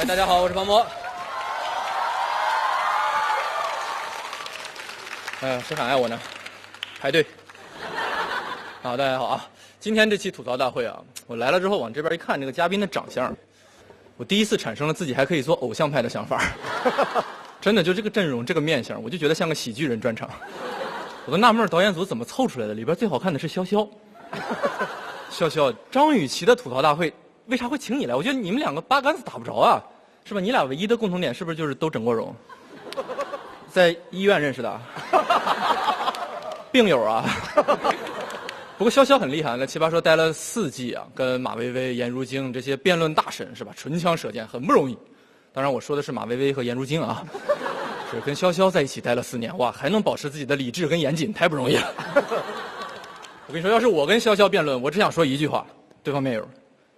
大家好，我是庞博。谁喊爱我呢？排队。好，大家好啊！今天这期吐槽大会啊，我来了之后往这边一看，这个嘉宾的长相，我第一次产生了自己还可以做偶像派的想法。真的，就这个阵容、这个面相，我就觉得像个喜剧人专场。我都纳闷导演组怎么凑出来的，里边最好看的是潇潇。潇潇，张雨绮的吐槽大会为啥会请你来？我觉得你们两个八竿子打不着啊，是吧？你俩唯一的共同点是不是就是都整过容？在医院认识的，病友啊。不过潇潇很厉害，在奇葩说待了4季啊，跟马薇薇、颜如晶这些辩论大神是吧，唇枪舌剑，很不容易。当然我说的是马薇薇和颜如晶啊，是跟潇潇在一起待了4年，哇，还能保持自己的理智跟严谨，太不容易了。我跟你说，要是我跟潇潇辩论，我只想说一句话：对方辩友，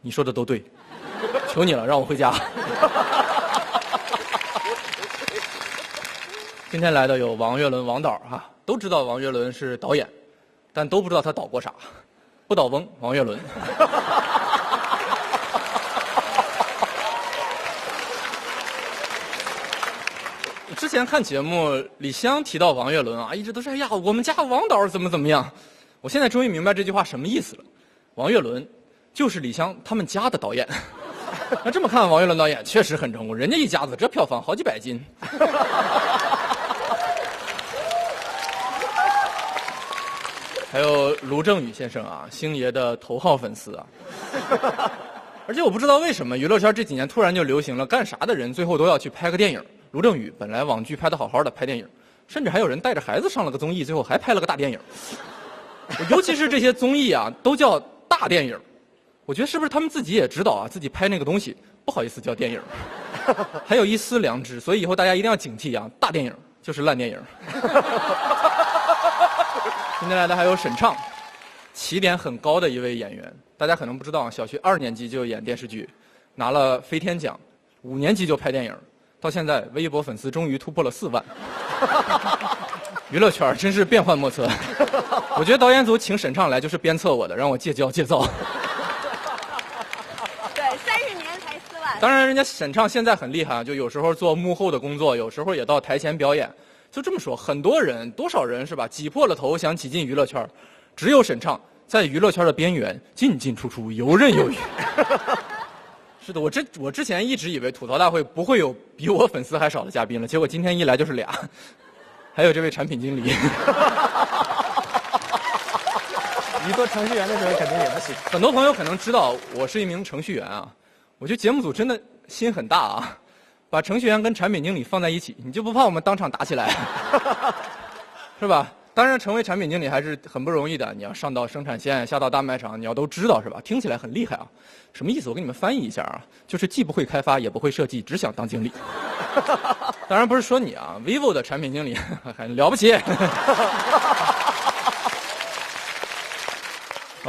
你说的都对，求你了，让我回家。今天来的有王岳伦、王导哈，都知道王岳伦是导演，但都不知道他导过啥。不倒翁王岳伦。之前看节目，李湘提到王岳伦啊，一直都是哎呀，我们家王导怎么样。我现在终于明白这句话什么意思了。王岳伦就是李湘他们家的导演。那这么看，王岳伦导演确实很成功，人家一家子这票房好几百斤。还有卢正雨先生啊，星爷的头号粉丝啊。而且我不知道为什么娱乐圈这几年突然就流行了，干啥的人最后都要去拍个电影。卢正雨本来网剧拍得好好的，拍电影，甚至还有人带着孩子上了个综艺，最后还拍了个大电影。尤其是这些综艺啊，都叫大电影。我觉得是不是他们自己也知道啊，自己拍那个东西不好意思叫电影，还有一丝良知，所以以后大家一定要警惕啊，大电影就是烂电影。今天来的还有沈畅，起点很高的一位演员，大家可能不知道，小学2年级就演电视剧，拿了飞天奖，5年级就拍电影，到现在微博粉丝终于突破了4万。娱乐圈真是变幻莫测。我觉得导演组请沈畅来就是鞭策我的，让我戒骄戒躁。对，30年才4万。当然，人家沈畅现在很厉害，就有时候做幕后的工作，有时候也到台前表演。就这么说，很多人，多少人是吧？挤破了头想挤进娱乐圈，只有沈畅在娱乐圈的边缘进进出出，游刃有余。是的，我之前一直以为吐槽大会不会有比我粉丝还少的嘉宾了，结果今天一来就是俩，还有这位产品经理。你做程序员的时候肯定也不行。很多朋友可能知道我是一名程序员啊，我觉得节目组真的心很大啊，把程序员跟产品经理放在一起，你就不怕我们当场打起来？是吧？当然，成为产品经理还是很不容易的。你要上到生产线，下到大卖场，你要都知道，是吧？听起来很厉害啊。什么意思？我给你们翻译一下啊，就是既不会开发，也不会设计，只想当经理。当然不是说你啊 ，vivo 的产品经理很了不起。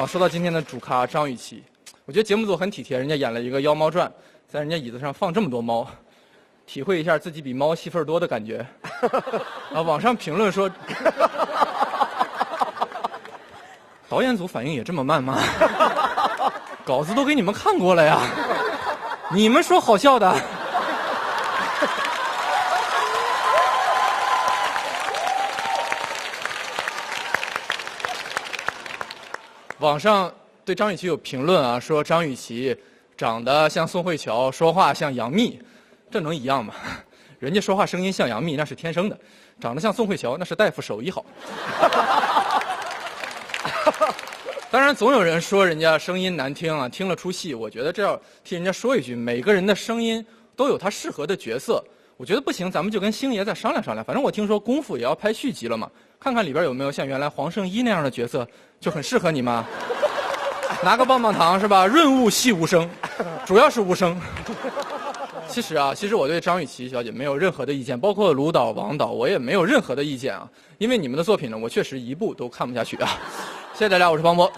说到今天的主咖张雨绮，我觉得节目组很体贴，人家演了一个《妖猫传》，在人家椅子上放这么多猫，体会一下自己比猫戏份多的感觉。网上评论说，导演组反应也这么慢吗？稿子都给你们看过了呀，你们说好笑的。网上对张雨绮有评论啊，说张雨绮长得像宋慧乔，说话像杨幂，这能一样吗？人家说话声音像杨幂那是天生的，长得像宋慧乔那是大夫手艺好。当然总有人说人家声音难听啊，听了出戏。我觉得这要替人家说一句，每个人的声音都有他适合的角色。我觉得不行，咱们就跟星爷再商量商量。反正我听说功夫也要拍续集了嘛，看看里边有没有像原来黄圣依那样的角色，就很适合你嘛。拿个棒棒糖是吧？润物细无声，主要是无声。其实我对张雨绮小姐没有任何的意见，包括卢导、王导，我也没有任何的意见啊。因为你们的作品呢，我确实一部都看不下去啊。谢谢大家，我是方博。